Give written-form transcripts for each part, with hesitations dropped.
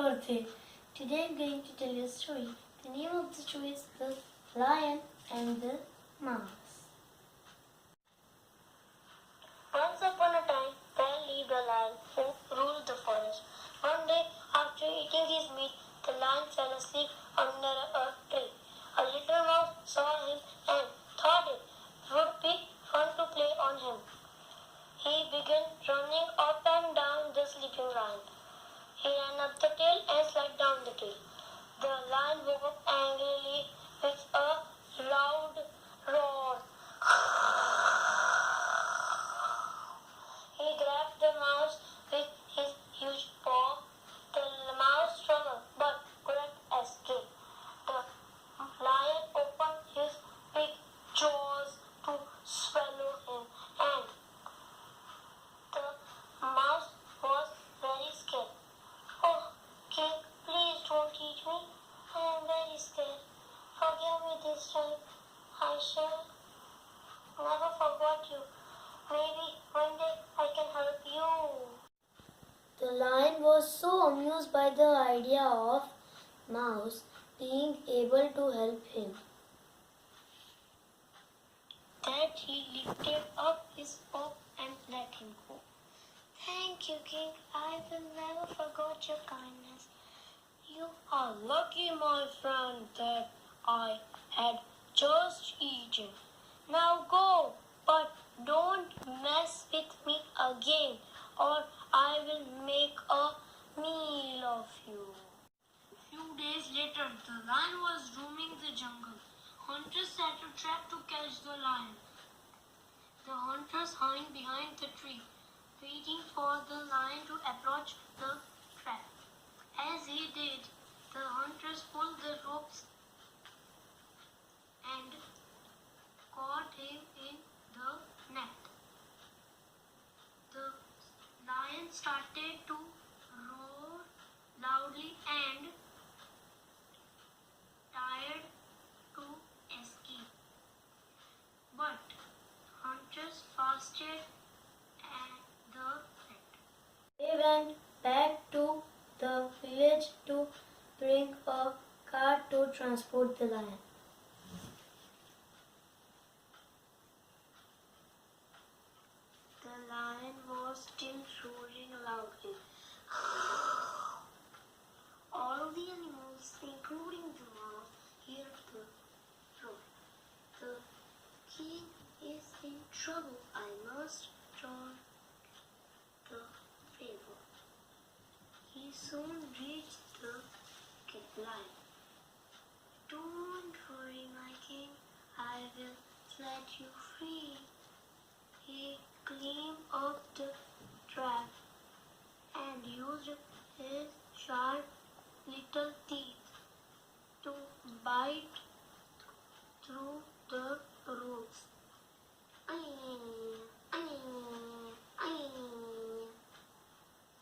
birthday. Today I'm going to tell you a story. The name of the story is The Lion and the Mouse. Once upon a time, there lived a lion who ruled the forest. One day, after eating his meat, the lion fell asleep under a tree. A little mouse saw him and thought it would be fun to play on him. He began running up and down the sleeping lion. He ran up the tail and slid down the tail. The lion woke up angrily with a loud roar. He grabbed the mouse with his huge paw. The mouse struggled but couldn't escape. The lion opened his big jaws to swallow him, and the mouse was very scared. Oh, King, please don't eat me. I am very scared. Forgive me this time. I shall never forget you. Maybe one day I can help you. The lion was so amused by the idea of Mouse being able to help him That he lifted up his paw and let him go. Thank you, King. I will never forget your kindness. You are lucky, my friend, that I had just eaten. Now go, but don't mess with me again, or I will make a meal of you. Few days later, the lion was roaming the jungle. Hunters set a trap to catch the lion. The hunters hung behind the tree, waiting for the lion to approach the trap. As he did, the hunters pulled the ropes and caught him in the net. The lion started to roar loudly and tried to escape. But hunters fastened at the net. They went back to the village to bring a cart to transport the lion. The lion was still roaring loudly. All the animals, including the mouse, heard the roar. The king is in trouble. I must return the favor. He soon reached the lion. Don't worry, my king. I will set you free. He climbed up the trap and used his sharp little teeth to bite through the ropes.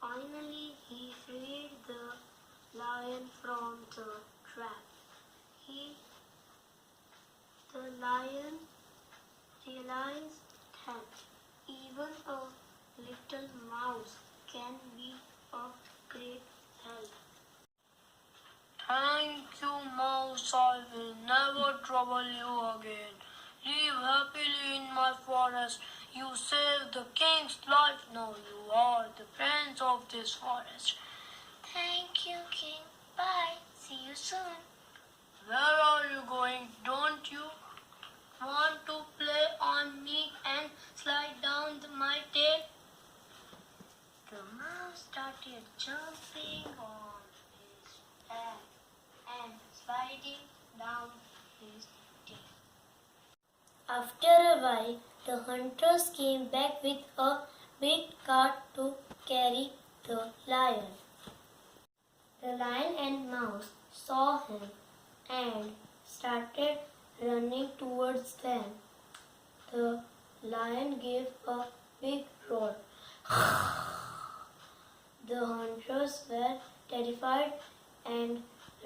Finally, he freed the lion from the trap. The lion realized that even a little mouse can be of great help. Thank you, mouse. I will never trouble you again. Live happily in my forest. You saved the king's life. Now you are the prince of this forest. Thank you, king. Bye. See you soon. Where are you going? Don't you want to play on me and slide down my tail? The mouse started jumping on his back and sliding down his tail. After a while, the hunters came back with a big cart to carry the lion. The lion and mouse saw him and started running towards them. The lion gave a big roar. The hunters were terrified and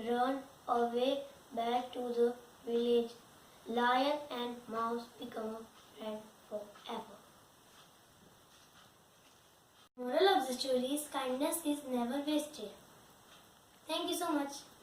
ran away back to the village. Lion and mouse become a friend forever. Moral of the story is kindness is never wasted. so much.